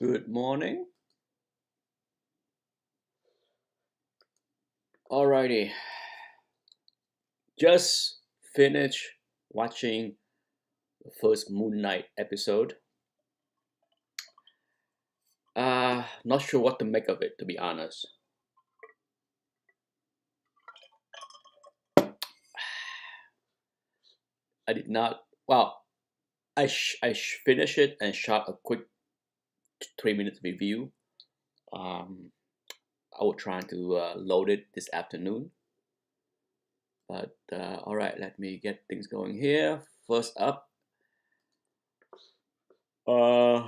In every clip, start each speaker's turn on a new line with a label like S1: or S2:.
S1: Good morning. Alrighty, just finished watching the first Moon Knight episode. Not sure what to make of it, to be honest. I did not. Well, I finished it and shot a quick 3 minute review. Um, I will try to load it this afternoon. But all right, let me get things going here. First up, uh,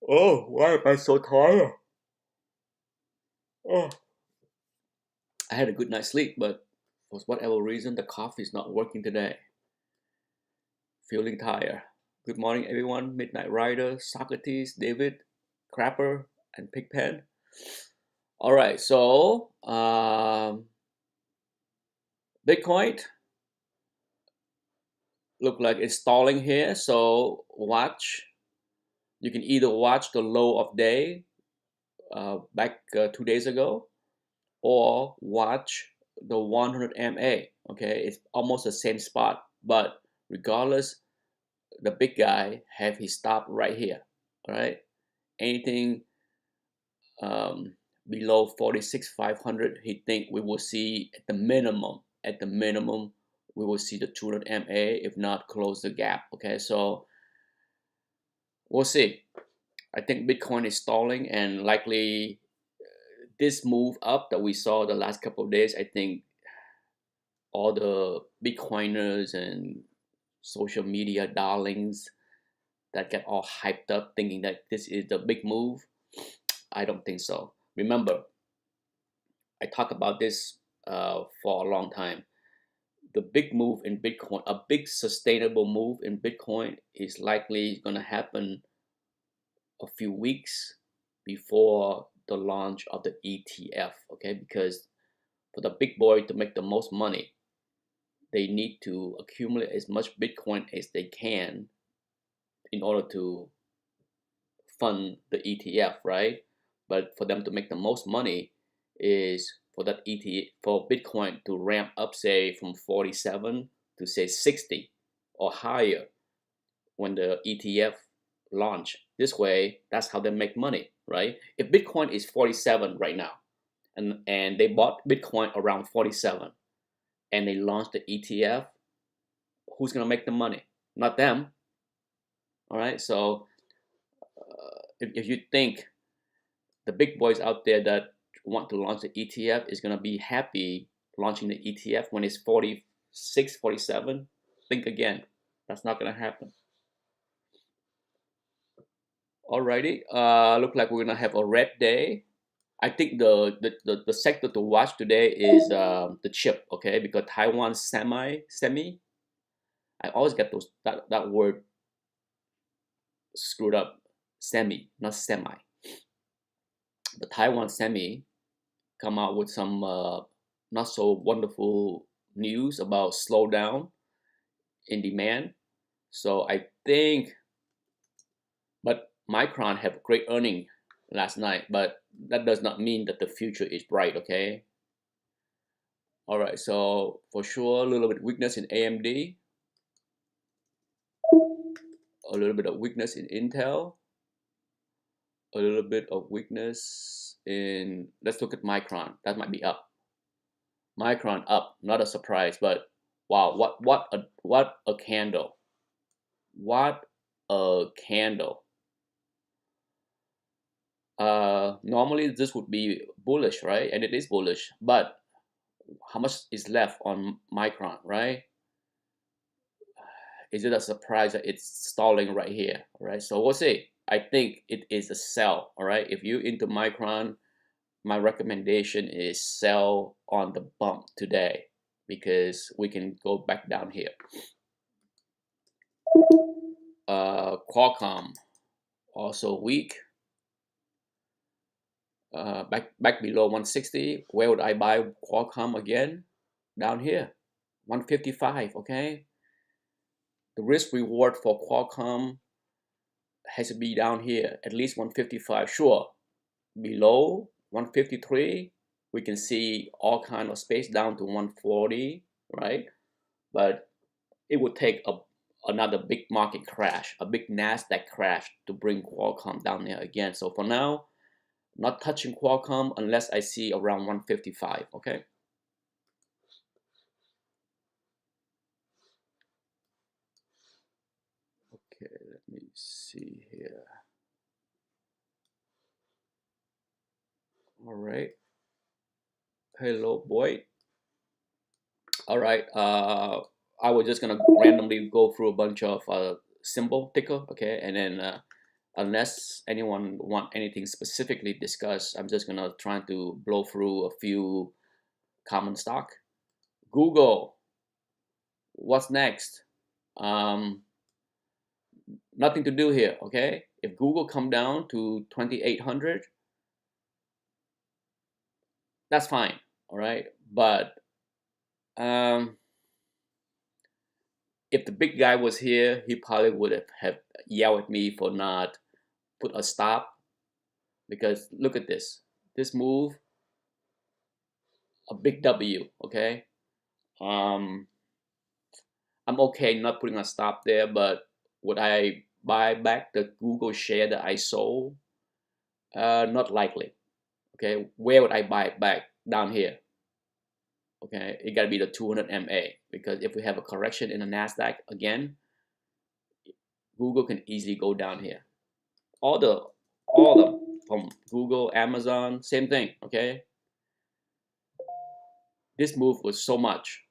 S1: oh, why am I so tired? Oh, I had a good night's sleep, but for whatever reason, the coffee is not working today. Feeling tired. Good morning, everyone. Midnight Rider, Socrates, David, Crapper, and Pigpen. All right, so Bitcoin look like it's stalling here. So watch. You can either watch the low of day back 2 days ago, or watch the 100 MA. Okay, it's almost the same spot, but regardless, the big guy have his stop right here. All right, anything um, below 46,500, he think we will see at the minimum, we will see the 200 MA, if not close the gap. Okay, so we'll see. I think Bitcoin is stalling, and likely this move up that we saw the last couple of days, I think all the Bitcoiners and social media darlings that get all hyped up thinking that this is the big move, I don't think so. Remember, I talk about this for a long time. The big move in Bitcoin, a big sustainable move in Bitcoin, is likely going to happen a few weeks before the launch of the ETF. Okay, because for the big boy to make the most money, they need to accumulate as much Bitcoin as they can in order to fund the ETF, right? But for them to make the most money is for that ETF, for Bitcoin to ramp up, say from 47 to say 60 or higher when the ETF launch. This way, that's how they make money, right? If Bitcoin is 47 right now, and they bought Bitcoin around 47, and they launched the ETF, who's gonna make the money? Not them, all right? So if you think the big boys out there that want to launch the ETF is going to be happy launching the ETF when it's 46, 47, think again. That's not going to happen. Alrighty, look like we're going to have a red day. I think the sector to watch today is the chip, okay? Because Taiwan semi, I always get that word screwed up. Semi, not semi. The Taiwan semi come out with some not so wonderful news about slowdown in demand. So I think, but Micron have great earning last night, but that does not mean that the future is bright. Okay. All right. So for sure, a little bit weakness in AMD, a little bit of weakness in Intel, a little bit of weakness in. Let's look at Micron. That might be up. Micron up, not a surprise, but wow, what a candle! What a candle! Normally this would be bullish, right? And it is bullish, but how much is left on Micron, right? Is it a surprise that it's stalling right here, right? So we'll see. I think it is a sell, all right? If you into Micron, my recommendation is sell on the bump today because we can go back down here. Qualcomm also weak. Back below 160. Where would I buy Qualcomm again? Down here, 155. Okay, the risk reward for Qualcomm has to be down here, at least 155, sure. Below 153, we can see all kind of space down to 140, right? But it would take another big market crash, a big NASDAQ crash to bring Qualcomm down there again. So for now, not touching Qualcomm unless I see around 155, okay? Okay, let me see here. All right. Hello, boy. All right. I was just gonna randomly go through a bunch of symbol ticker, okay, and then unless anyone want anything specifically discussed, I'm just gonna try to blow through a few common stock. Google. What's next? Um, Nothing to do here, okay? If Google come down to 2,800, that's fine, all right? But um, if the big guy was here, he probably would have yelled at me for not put a stop, because look at this move, a big W, okay? I'm okay not putting a stop there, but would I buy back the Google share that I sold? Not likely. Okay, where would I buy it back? Down here. Okay, it got to be the 200 MA, because if we have a correction in the Nasdaq again, Google can easily go down here. All of them, from Google, Amazon, same thing. Okay, this move was so much.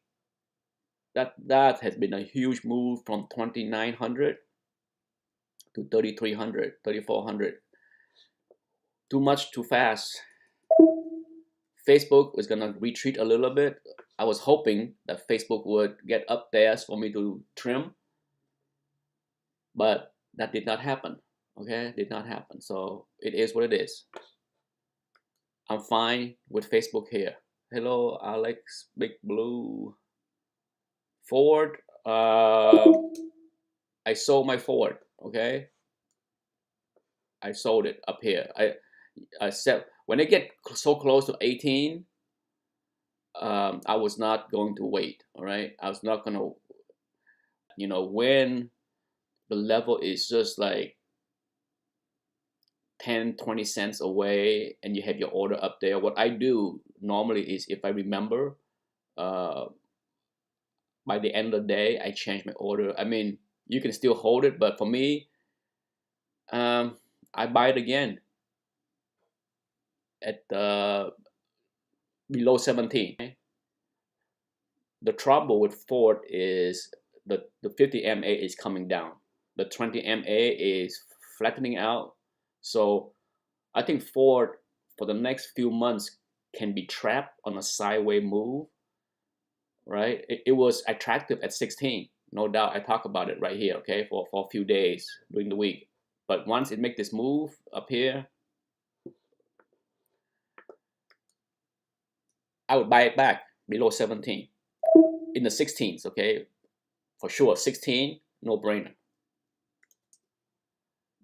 S1: That has been a huge move from 2,900 to 3,300, 3,400. Too much, too fast. Facebook was gonna retreat a little bit. I was hoping that Facebook would get up there for me to trim, but that did not happen. Okay, did not happen. So it is what it is. I'm fine with Facebook here. Hello, Alex, Big Blue. Ford. I sold my Ford. Okay, I sold it up here. I said when they get so close to 18, I was not going to wait. All right, I was not gonna, when the level is just like 10, 20 cents away and you have your order up there. What I do normally is, if I remember, uh, by the end of the day, I change my order. I mean, you can still hold it, but for me, I buy it again at below 17. The trouble with Ford is the 50 MA is coming down. The 20 MA is flattening out. So I think Ford for the next few months can be trapped on a sideways move, right? It was attractive at 16, no doubt. I talk about it right here, okay, for a few days during the week. But once it make this move up here, I would buy it back below 17, in the 16s, okay, for sure. 16, no brainer.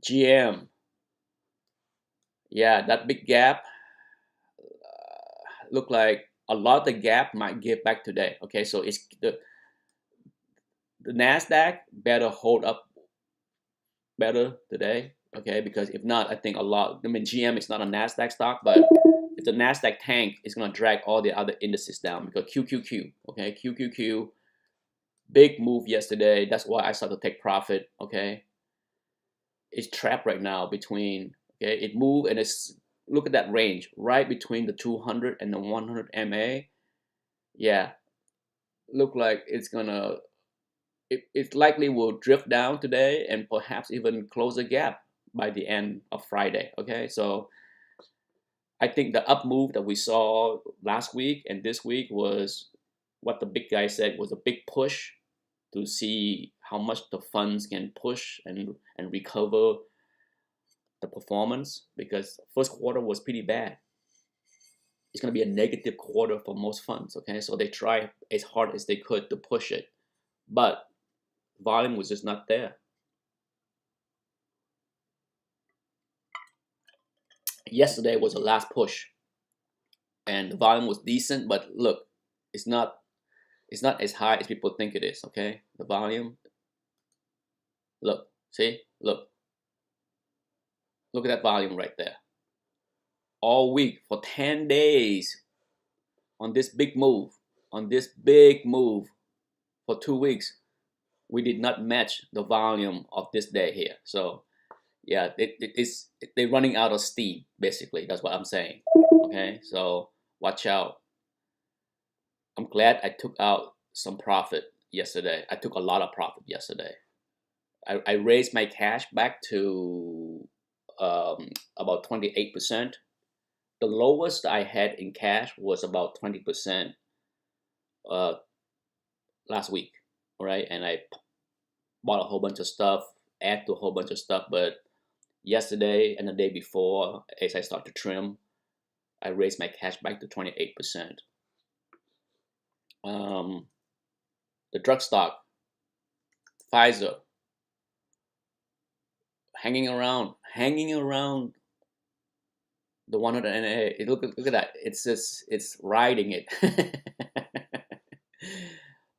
S1: GM, yeah, that big gap, look like a lot of the gap might give back today. Okay, so it's the Nasdaq better hold up better today. Okay, because if not, I think a lot. I mean, GM is not a Nasdaq stock, but if the Nasdaq tank, is gonna drag all the other indices down, because QQQ. Okay, QQQ, big move yesterday. That's why I started to take profit. Okay, it's trapped right now between. Okay, it moved and it's, look at that range right between the 200 and the 100 MA. Yeah, look like it's gonna, it likely will drift down today and perhaps even close a gap by the end of Friday. Okay, so I think the up move that we saw last week and this week was what the big guy said was a big push to see how much the funds can push and recover the performance, because first quarter was pretty bad. It's going to be a negative quarter for most funds. Okay, so they try as hard as they could to push it, but volume was just not there. Yesterday was the last push, and the volume was decent, but look, it's not as high as people think it is. Okay, the volume, look, see, look at that volume right there. All week for 10 days on this big move, for 2 weeks, we did not match the volume of this day here. So yeah, they're running out of steam, basically. That's what I'm saying. Okay, so watch out. I'm glad I took out some profit yesterday. I took a lot of profit yesterday. I raised my cash back to about 28%. The lowest I had in cash was about 20% last week, all right? And I bought a whole bunch of stuff, add to a whole bunch of stuff, but yesterday and the day before, as I start to trim, I raised my cash back to 28%. The drug stock, Pfizer, hanging around the 100 NA. Look at that. It's just, it's riding it.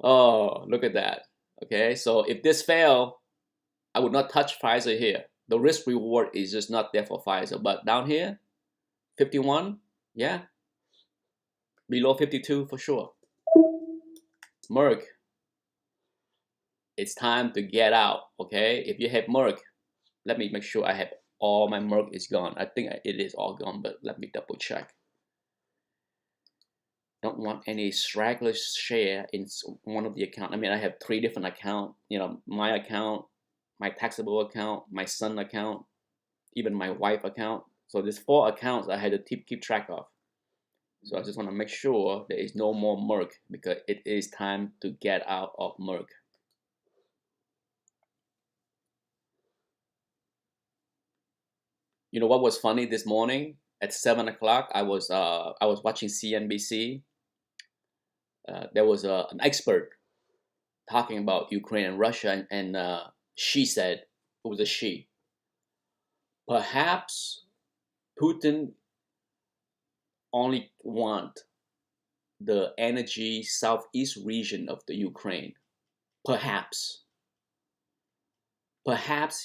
S1: Oh, look at that. Okay, so if this fail, I would not touch Pfizer here. The risk reward is just not there for Pfizer. But down here, 51, yeah, below 52 for sure. Merck, it's time to get out. Okay, if you have Merck, let me make sure I have all my Merck is gone. I think it is all gone, but let me double check. Don't want any straggler share in one of the accounts. I mean, I have 3 different accounts. You know, my account, my taxable account, my son account, even my wife account. So there's 4 accounts I had to keep track of. So I just want to make sure there is no more Merck, because it is time to get out of Merck. You know what was funny this morning? At 7 o'clock, I was watching CNBC. There was an expert talking about Ukraine and Russia, and she said, it was a she, perhaps Putin only want the energy southeast region of the Ukraine. Perhaps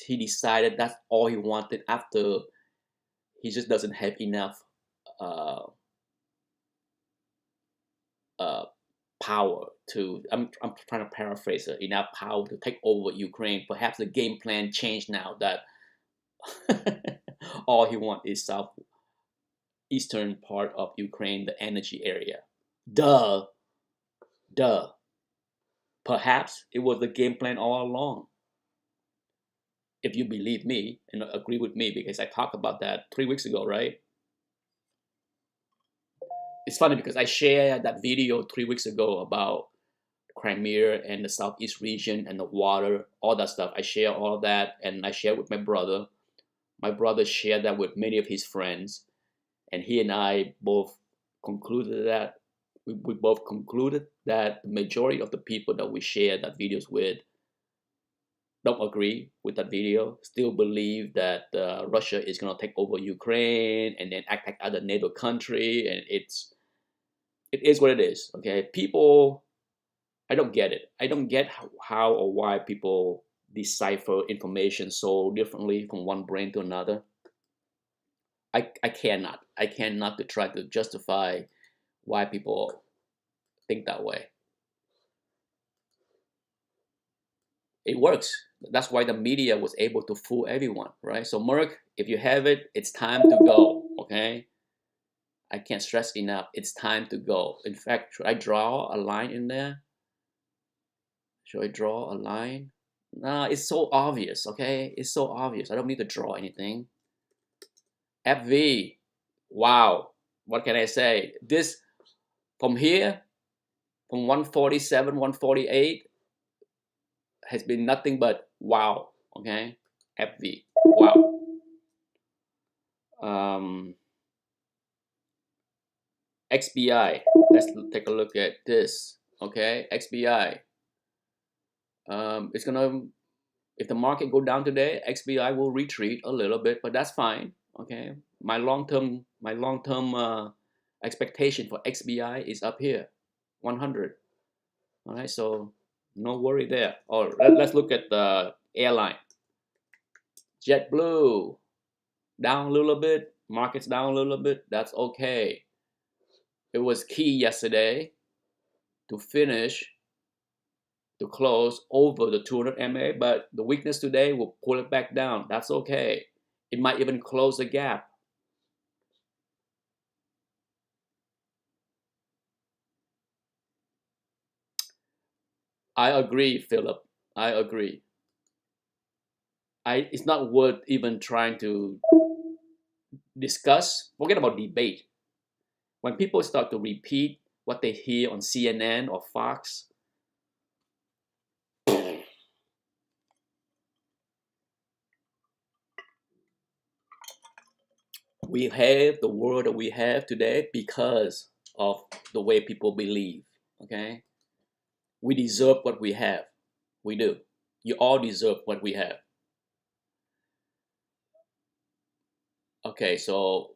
S1: he decided that's all he wanted after he just doesn't have enough power to, I'm trying to paraphrase it, enough power to take over Ukraine. Perhaps the game plan changed now that all he wants is southeastern part of Ukraine, the energy area. Duh. Perhaps it was the game plan all along. If you believe me and agree with me, because I talked about that 3 weeks ago, right? It's funny because I shared that video 3 weeks ago about Crimea and the southeast region and the water, all that stuff. I share all of that, and I shared with my brother. My brother shared that with many of his friends, and he and I both concluded that we both concluded that the majority of the people that we share that videos with don't agree with that video, still believe that Russia is going to take over Ukraine and then attack other NATO country, and it is what it is. Okay, people, I don't get it. I don't get how or why people decipher information so differently from one brain to another. I cannot to try to justify why people think that way. It works. That's why the media was able to fool everyone, right? So Merck, if you have it, it's time to go, okay? I can't stress enough, it's time to go. In fact, should I draw a line in there? Should I draw a line? No, it's so obvious, okay? It's so obvious. I don't need to draw anything. FV, wow, what can I say? This, from here, from 147, 148, has been nothing but wow, okay? FV, wow. XBI, let's take a look at this, okay? XBI, it's gonna, if the market go down today, XBI will retreat a little bit, but that's fine, Okay, my long term expectation for XBI is up here, 100. All right, so no worry there. Or let's look at the airline. Jetblue down a little bit, markets down a little bit. That's okay. It was key yesterday to finish to close over the 200 MA, but the weakness today will pull it back down. That's okay. It might even close the gap. I agree, Philip. I agree. It's not worth even trying to discuss. Forget about debate. When people start to repeat what they hear on CNN or Fox, we have the world that we have today because of the way people believe. Okay, we deserve what we have. We do. You all deserve what we have. Okay, so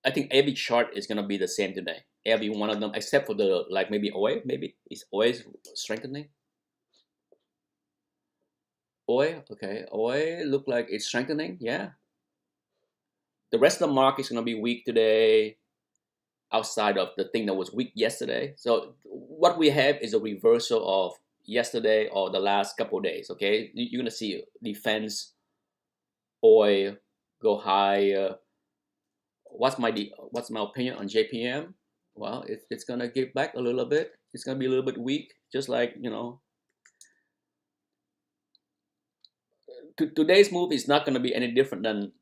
S1: I think every chart is gonna be the same today. Every one of them, except for the like maybe oil. Maybe it's always strengthening. Oil, okay. Oil look like it's strengthening. Yeah. The rest of the market is gonna be weak today, outside of the thing that was weak yesterday. So what we have is a reversal of yesterday or the last couple of days. Okay, you're gonna see defense, oil go higher. What's my opinion on JPM? Well, it's gonna give back a little bit. It's gonna be a little bit weak, just like today's move is not gonna be any different than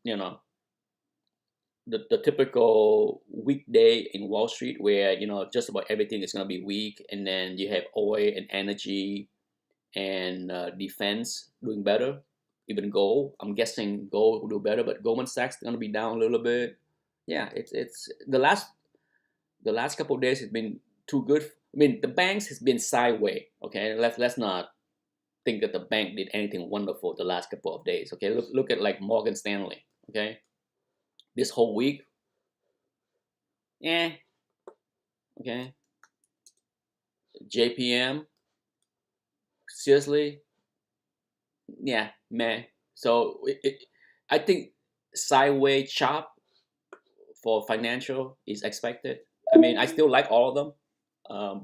S1: the typical weekday in Wall Street, where just about everything is gonna be weak, and then you have oil and energy and defense doing better. Even gold, I'm guessing gold will do better, but Goldman Sachs is gonna be down a little bit. Yeah, it's the last couple of days has been too good. I mean, the banks has been sideways. Okay, let's not think that the bank did anything wonderful the last couple of days. Okay, look at like Morgan Stanley. Okay, this whole week, eh. Okay, JPM, seriously, yeah, meh. So I think sideways chop for financial is expected. I mean, I still like all of them,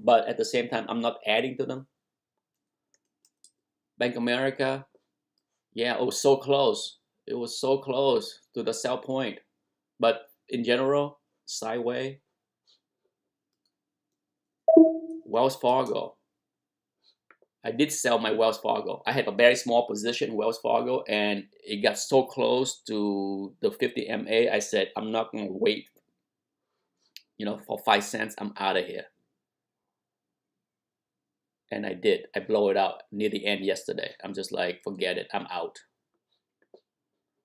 S1: but at the same time, I'm not adding to them. Bank America, yeah, it was so close. It was so close to the sell point. But in general, sideways. Wells Fargo. I did sell my Wells Fargo. I had a very small position in Wells Fargo, and it got so close to the 50 MA. I said, I'm not going to wait, for 5 cents. I'm out of here. And I did. I blow it out near the end yesterday. I'm just like, forget it. I'm out.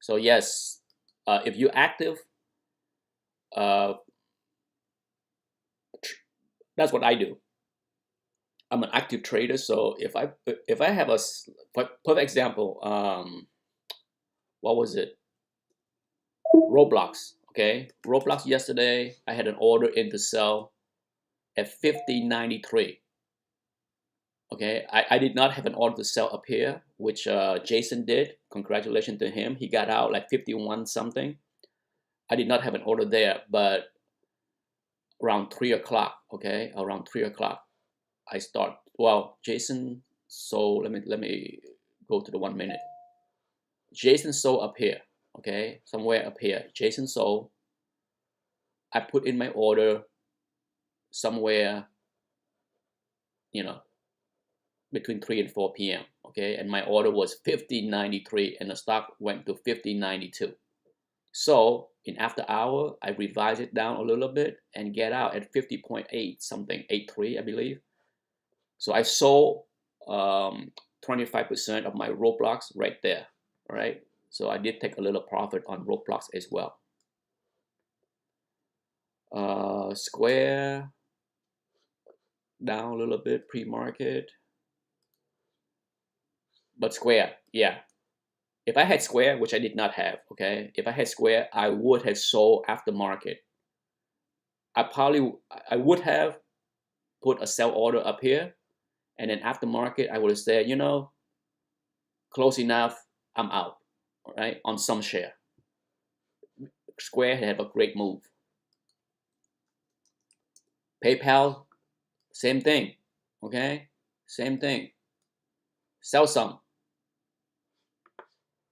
S1: So yes, if you're active, uh, that's what I do. I'm an active trader. So if I have perfect example, what was it? Roblox. Okay, Roblox yesterday. I had an order in to sell at 50.93. Okay, I did not have an order to sell up here, which Jason did. Congratulations to him. He got out like 51 something. I did not have an order there, but around 3 o'clock. Okay, around 3 o'clock, I start. Well, Jason. So let me go to the 1 minute. Jason sold up here. Okay, somewhere up here. Jason sold. I put in my order somewhere, you know, between 3 and 4 p.m. Okay, and my order was 50.93, and the stock went to 50.92. So in after hour, I revised it down a little bit and get out at 50.8 something, 83, I believe. So I sold 25% of my Roblox right there. All right. So I did take a little profit on Roblox as well. Square down a little bit pre-market, but Square, yeah, If I had Square, which I did not have, okay, if I had Square, I would have sold after market. I would have put a sell order up here, and then after market, I would have said, you know, close enough, I'm out, all right, on some share. Square had a great move. PayPal, same thing, okay, same thing. Sell some.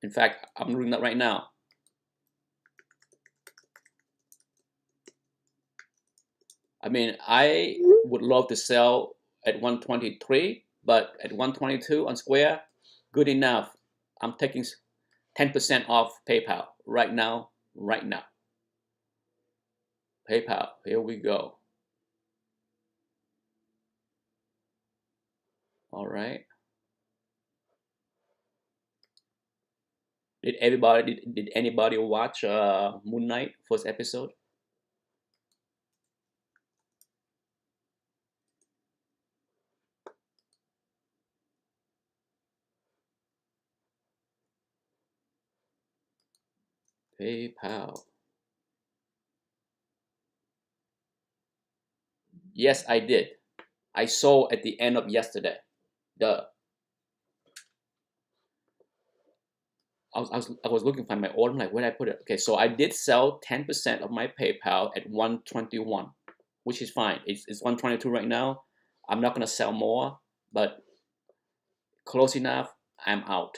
S1: In fact, I'm doing that right now. I mean, I would love to sell at 123, but at 122 on Square, good enough. I'm taking 10% off PayPal right now, right now. PayPal, here we go. All right. Did anybody watch Moon Knight first episode? PayPal. Yes, I did. I saw at the end of yesterday. The I was looking for my order. I'm like, where did I put it? Okay, so I did sell 10% of my PayPal at 121, which is fine. It's 122 right now. I'm not gonna sell more, but close enough. I'm out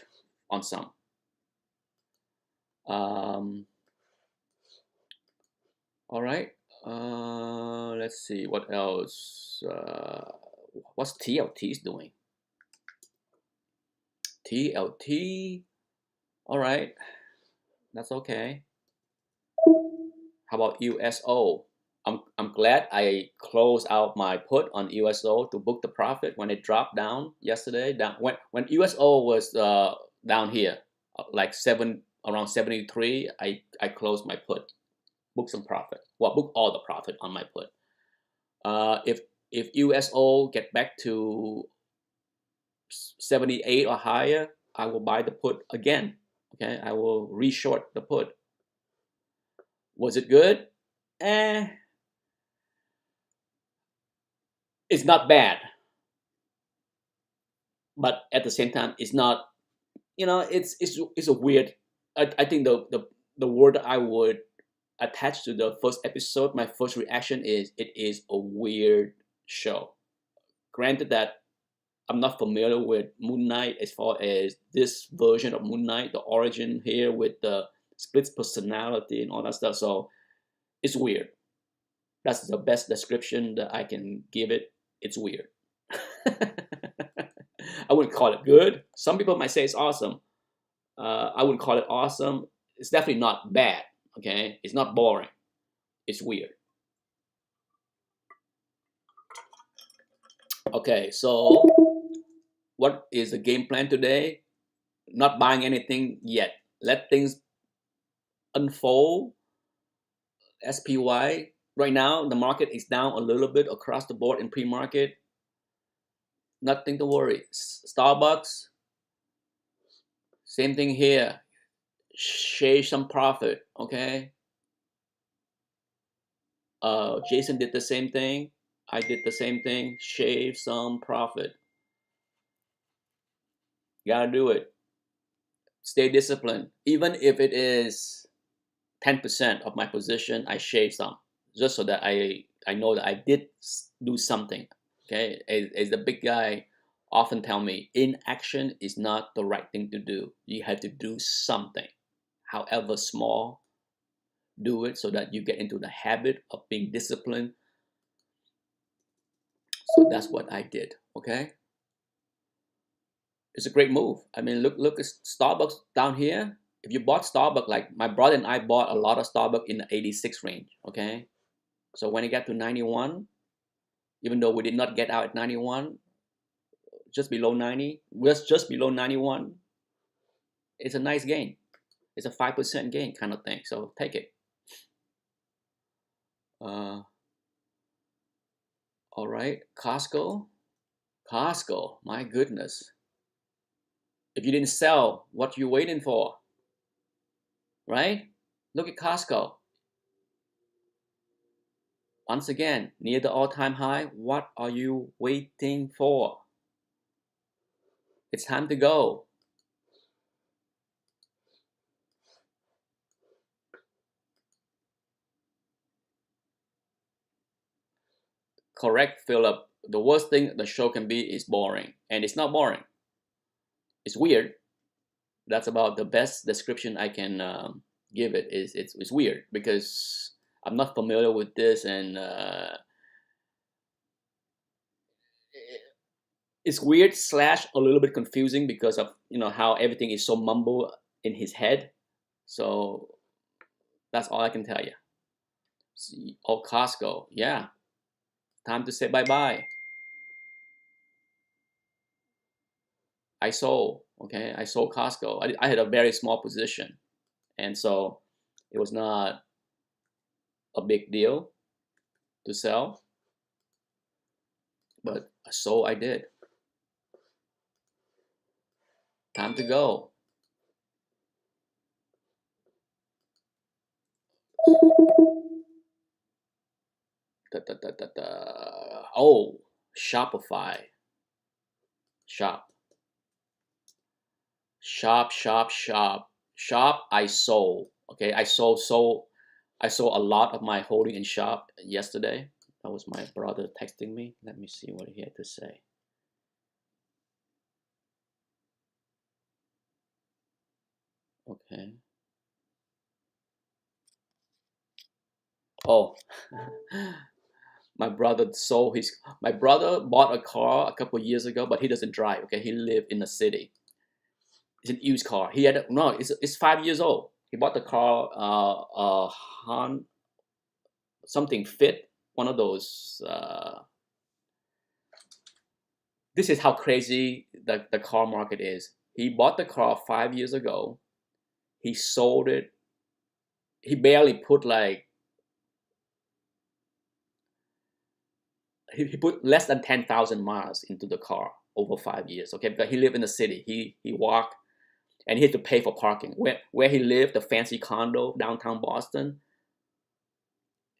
S1: on some. Um, all right. Let's see what else. What's TLT's doing? TLT. All right, that's okay. How about USO? I'm glad I closed out my put on USO to book the profit when it dropped down yesterday. Down when USO was down here, like around 73. I closed my put, book some profit. Well, book all the profit on my put. If USO get back to 78 or higher, I will buy the put again. Okay, I will reshort the put. Was it good? Eh, it's not bad, but at the same time, it's not. You know, it's a weird. I think the word I would attach to the first episode, my first reaction is it is a weird show. Granted that I'm not familiar with Moon Knight as far as this version of Moon Knight, the origin here with the split personality and all that stuff. So it's weird. That's the best description that I can give it. It's weird. I wouldn't call it good. Some people might say it's awesome. I wouldn't call it awesome. It's definitely not bad. Okay, it's not boring. It's weird. Okay, so what is the game plan today? Not buying anything yet. Let things unfold. SPY. Right now, the market is down a little bit across the board in pre-market. Nothing to worry. Starbucks, same thing here. Shave some profit, okay? Jason did the same thing. I did the same thing. Shave some profit. You gotta do it. Stay disciplined. Even if it is 10% of my position, I shave some, just so that I know that I did do something. Okay, as the big guy often tell me, inaction is not the right thing to do. You have to do something, however small. Do it so that you get into the habit of being disciplined. So that's what I did. Okay, it's a great move. I mean, look at Starbucks down here. If you bought Starbucks, like my brother and I bought a lot of Starbucks in the 86 range. Okay, so when it got to 91, even though we did not get out at 91, just below 90, just below 91, it's a nice gain. It's a 5% gain kind of thing. So take it. All right, Costco. My goodness. If you didn't sell, what you waiting for, right? Look at Costco. Once again, near the all-time high. What are you waiting for? It's time to go. Correct, Philip. The worst thing the show can be is boring. And it's not boring. It's weird. That's about the best description I can give it. It's weird because I'm not familiar with this, and it's weird slash a little bit confusing because of how everything is so mumble in his head. So that's all I can tell you. See, oh, Costco, yeah, time to say bye bye. I sold. Okay, I sold Costco. I had a very small position, and so it was not a big deal to sell, but so I did. Time to go. Da, da, da, da, da. Oh, Shopify. Shop. Shop, shop, shop. Shop, I sold. Okay, I sold a lot of my holding in Shop yesterday. That was my brother texting me. Let me see what he had to say. Okay. Oh, my brother bought a car a couple of years ago, but he doesn't drive. Okay, he lived in the city. It's an used car. He had no. It's 5 years old. He bought the car, Han something Fit, one of those. This is how crazy the car market is. He bought the car 5 years ago. He sold it. He barely put like he put less than 10,000 miles into the car over 5 years. Okay, because he lived in the city. He walked, and he had to pay for parking. Where he lived, the fancy condo downtown Boston,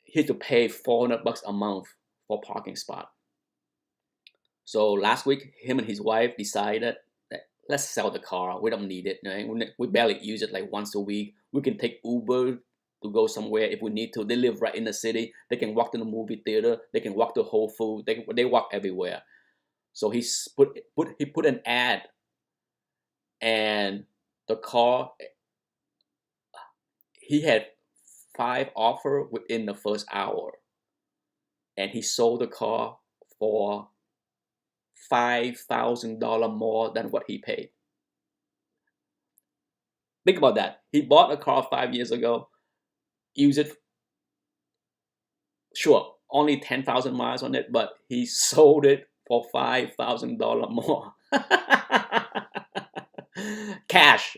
S1: he had to pay $400 a month for parking spot. So last week, him and his wife decided that let's sell the car. We don't need it. Right? We barely use it like once a week. We can take Uber to go somewhere if we need to. They live right in the city. They can walk to the movie theater. They can walk to Whole Foods. They walk everywhere. So he put an ad, and the car, he had 5 offers within the first hour, and he sold the car for $5,000 more than what he paid. Think about that. He bought a car 5 years ago, used it, sure, only 10,000 miles on it, but he sold it for $5,000 more. Cash,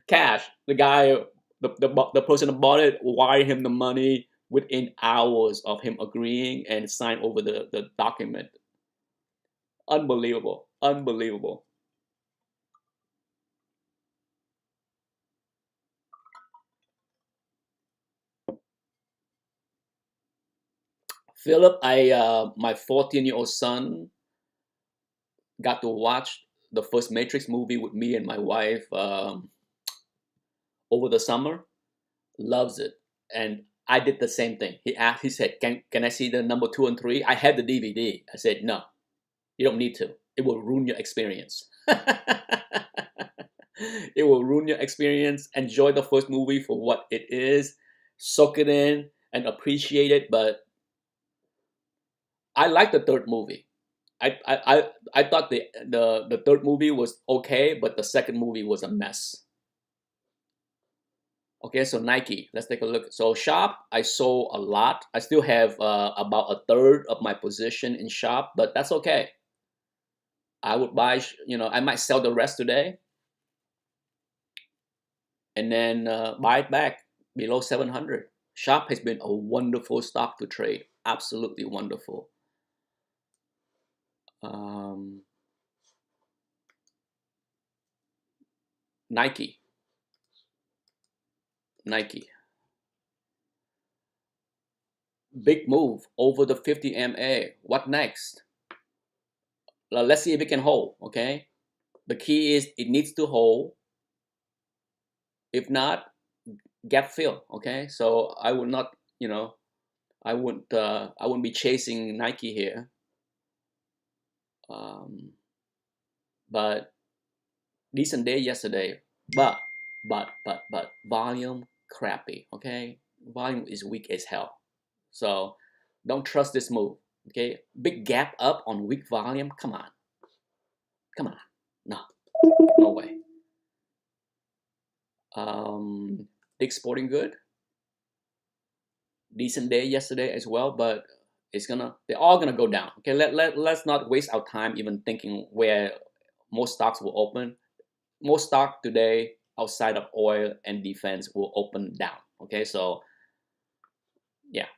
S1: cash. The guy, the person that bought it, wired him the money within hours of him agreeing and signed over the document. Unbelievable, unbelievable. Philip, my 14-year-old son got to watch the first Matrix movie with me and my wife over the summer. Loves it, and I did the same thing. He said, "Can I see the number 2 and 3?" I had the DVD. I said, "No, you don't need to. It will ruin your experience." It will ruin your experience. Enjoy the first movie for what it is, soak it in, and appreciate it. But I like the third movie. I thought the third movie was okay, but the second movie was a mess. Okay, so Nike, let's take a look. So Shop, I sold a lot. I still have about a third of my position in Shop, but that's okay. I would buy, I might sell the rest today, and then buy it back below 700. Shop has been a wonderful stock to trade. Absolutely wonderful. Um, Nike. Big move over the 50 MA. What next? Let's see if it can hold. Okay. The key is it needs to hold. If not, gap fill. Okay. So I would not, I wouldn't be chasing Nike here. But decent day yesterday. But volume crappy. Okay. Volume is weak as hell. So don't trust this move. Okay. Big gap up on weak volume. Come on. No way. Big Sporting Good. Decent day yesterday as well, but they're all gonna go down. Okay, let's not waste our time even thinking where most stocks will open. Most stock today outside of oil and defense will open down. Okay, so yeah,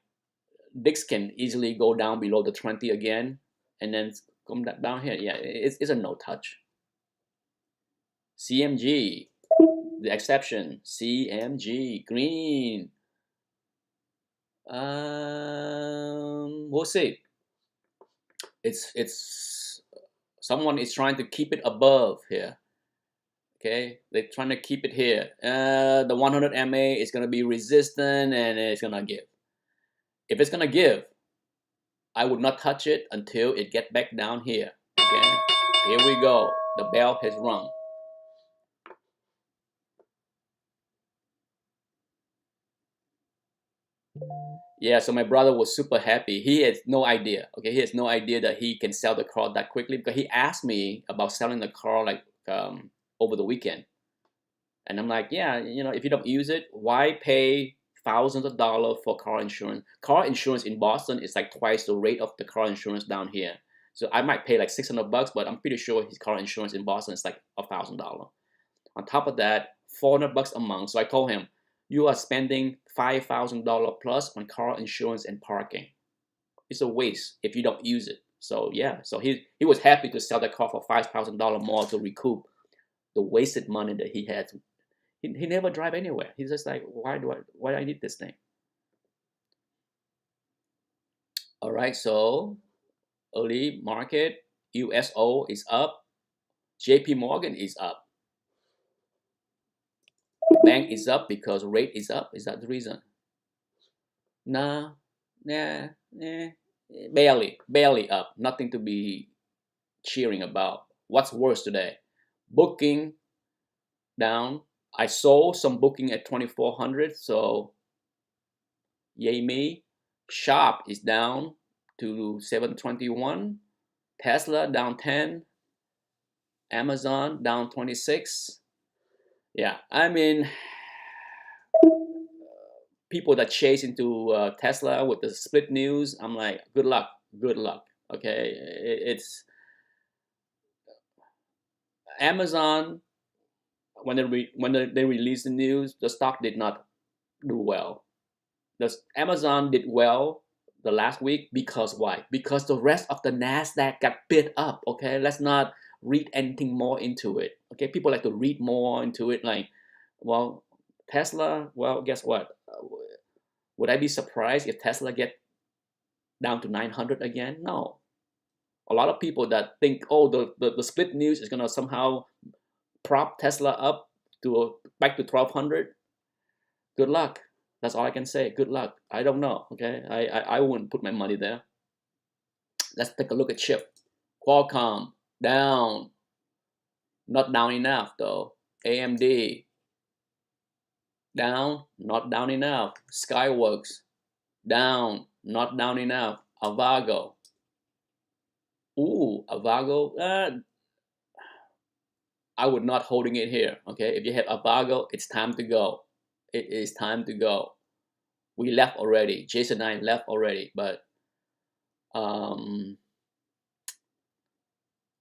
S1: VIX can easily go down below the 20 again, and then come down here. Yeah, it's a no touch. CMG, the exception. CMG green. We'll see. It's someone is trying to keep it above here. Okay, they're trying to keep it here. The 100 MA is gonna be resistant and it's gonna give. If it's gonna give, I would not touch it until it get back down here. Okay, here we go. The bell has rung. Yeah, so my brother was super happy. He has no idea. Okay, he has no idea that he can sell the car that quickly because he asked me about selling the car like over the weekend, and I'm like, yeah, if you don't use it, why pay thousands of dollars for car insurance? Car insurance in Boston is like twice the rate of the car insurance down here. So I might pay like $600, but I'm pretty sure his car insurance in Boston is like $1,000. On top of that, $400 a month. So I told him, you are spending $5,000 plus on car insurance and parking. It's a waste if you don't use it. So yeah, so he was happy to sell the car for $5,000 more to recoup the wasted money that he had. He never drive anywhere. He's just like, why do I need this thing? All right, so early market, USO is up, JP Morgan is up. Bank is up because rate is up. Is that the reason? Nah, barely up. Nothing to be cheering about. What's worse today? Booking down. I saw some booking at 2,400, so yay me. Sharp is down to 721. Tesla down 10. Amazon down 26. Yeah, I mean, people that chase into Tesla with the split news, I'm like, good luck. Okay, it's Amazon. When they released the news, the stock did not do well. Amazon did well the last week because why? Because the rest of the Nasdaq got bid up. Okay, let's not read anything more into it. Okay, people like to read more into it. Like, well, Tesla. Well, guess what? Would I be surprised if Tesla get down to 900 again? No. A lot of people that think, oh, the split news is gonna somehow prop Tesla up to back to 1,200. Good luck. That's all I can say. Good luck. I don't know. Okay, I wouldn't put my money there. Let's take a look at chip. Qualcomm down. Not down enough though. AMD down. Not down enough. Skyworks down. Not down enough. Avago. Ooh, Avago. I would not holding it here. Okay, if you have Avago, it's time to go. It is time to go. We left already. Jason and I left already. But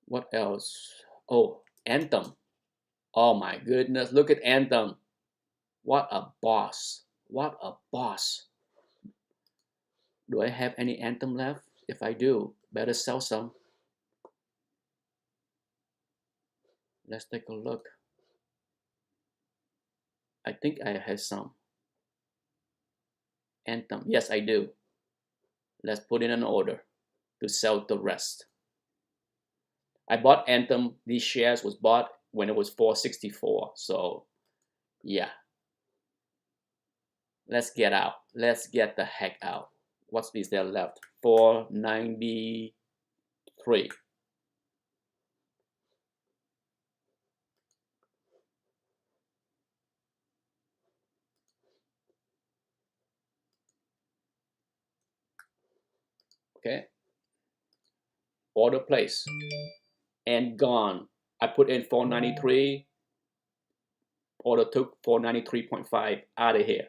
S1: what else? Oh, Anthem. Oh my goodness, look at Anthem. What a boss. What a boss. Do I have any Anthem left? If I do, better sell some. Let's take a look. I think I have some. Anthem. Yes, I do. Let's put in an order to sell the rest. I bought Anthem. These shares was bought when it was 464. So yeah, let's get out. Let's get the heck out. What is there left? 493. Okay. Order place and gone. I put in 493. Order took 493.5 out of here,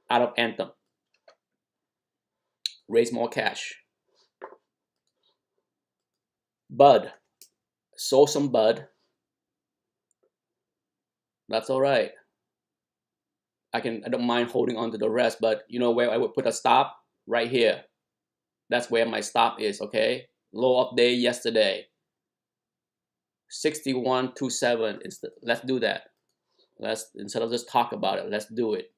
S1: out of Anthem. Raise more cash. Bud. Sold some Bud. That's all right. I don't mind holding on to the rest, but you know where I would put a stop? Right here. That's where my stop is, okay? Low of day yesterday. 6127 is let's do that. Let's, instead of just talk about it, let's do it.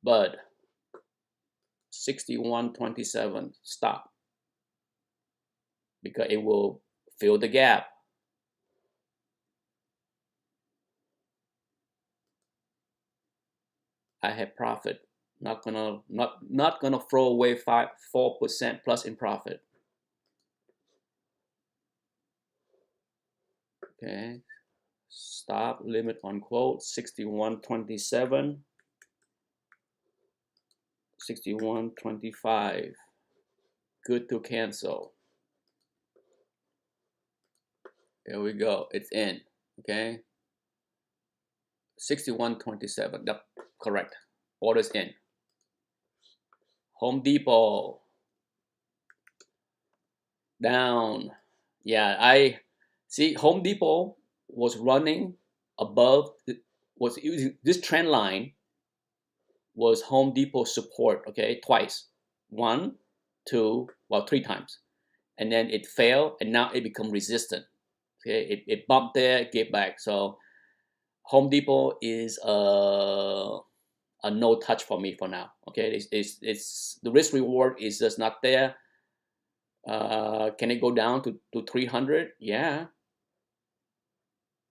S1: Bud. 6127. Stop. Because it will fill the gap. I have profit. Not gonna throw away 4% plus in profit. Okay. Stop limit on quote 6127. 6125. Good to cancel. There we go. It's in. Okay. 6127. Yep, correct. Orders in. Home Depot. Down. Yeah, I see Home Depot was running above, was using this trend line was Home Depot support, okay, twice. One, two, well, three times. And then it failed and now it become resistant. Okay, it bumped there, gave back. So Home Depot is a no touch for me for now. Okay, it's the risk reward is just not there. Can it go down to 300? Yeah,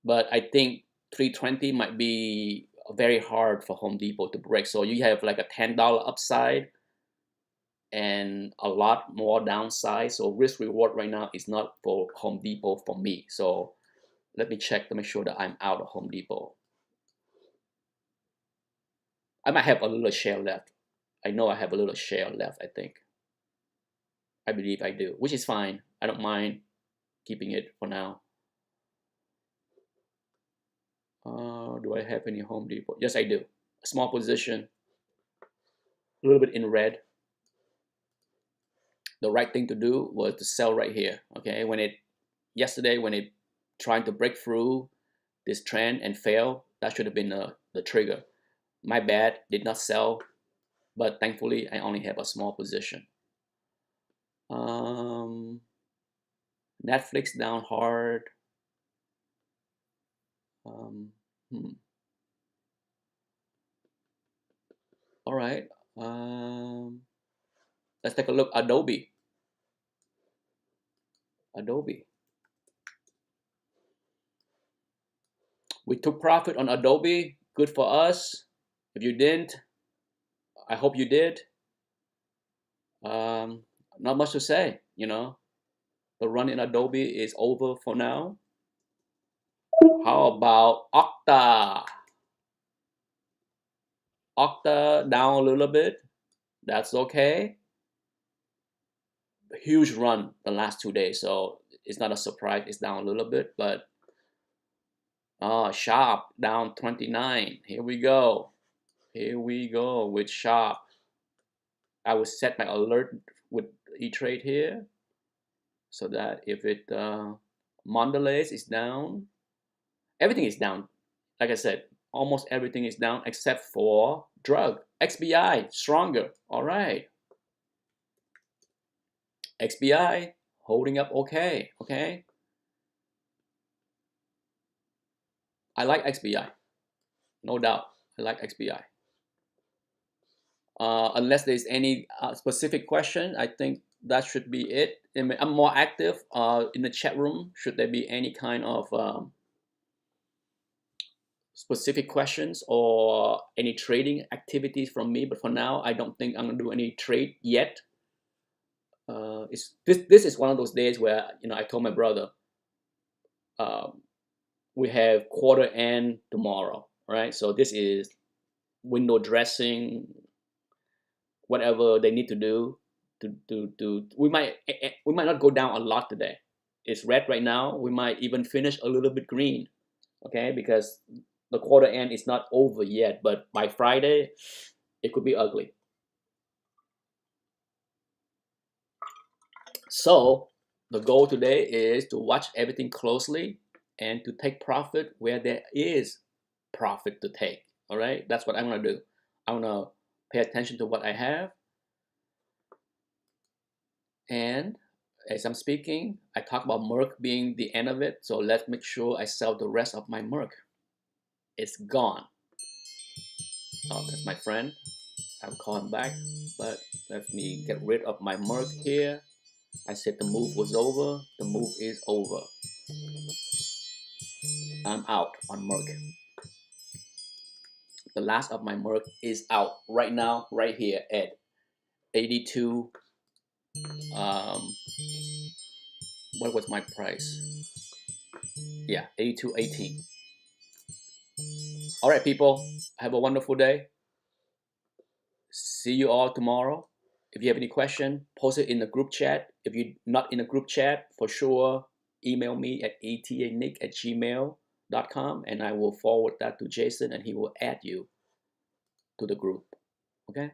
S1: but I think 320 might be very hard for Home Depot to break. So you have like a $10 upside and a lot more downside. So risk reward right now is not for Home Depot for me. So let me check to make sure that I'm out of Home Depot. I might have a little share left. I know I have a little share left, I think. I believe I do, which is fine. I don't mind keeping it for now. Do I have any Home Depot? Yes, I do. A small position, a little bit in red. The right thing to do was to sell right here. Okay, yesterday when it trying to break through this trend and fail, that should have been the trigger. My bad, did not sell, but thankfully I only have a small position. Netflix down hard. All right. Let's take a look. Adobe. We took profit on Adobe. Good for us. If you didn't, I hope you did. Not much to say, you know. The run in Adobe is over for now. How about Okta? Okta down a little bit. That's okay. Huge run the last 2 days, so it's not a surprise. It's down a little bit, but Sharp down 29. Here we go. With Sharp. I will set my alert with E-Trade here so that if it Mondelez is down, everything is down. Like I said, almost everything is down except for drug. XBI stronger. All right. XBI holding up okay. Okay. I like XBI. No doubt. I like XBI. Unless there's any specific question, I think that should be it. I'm more active in the chat room. Should there be any kind of specific questions or any trading activities from me? But for now, I don't think I'm gonna do any trade yet. This is one of those days where I told my brother we have quarter end tomorrow, right? So this is window dressing, whatever they need to do to we might not go down a lot today. It's red right now. We might even finish a little bit green, okay? Because the quarter end is not over yet, but by Friday it could be ugly. So the goal today is to watch everything closely and to take profit where there is profit to take. All right, that's what I'm gonna do. I'm gonna pay attention to what I have, and as I'm speaking, I talk about Merc being the end of it. So let's make sure I sell the rest of my Merc. It's gone. Oh, that's my friend. I'll call him back, but let me get rid of my Merc here. I said the move was over. The move is over. I'm out on Merc. The last of my Merc is out right now, right here at 82. What was my price? Yeah, 82.18. All right, people, have a wonderful day. See you all tomorrow. If you have any question, post it in the group chat. If you're not in the group chat, for sure, email me at atanick@gmail.com and I will forward that to Jason and he will add you to the group. Okay?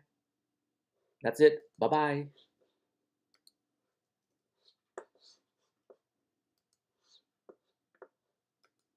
S1: That's it. Bye-bye.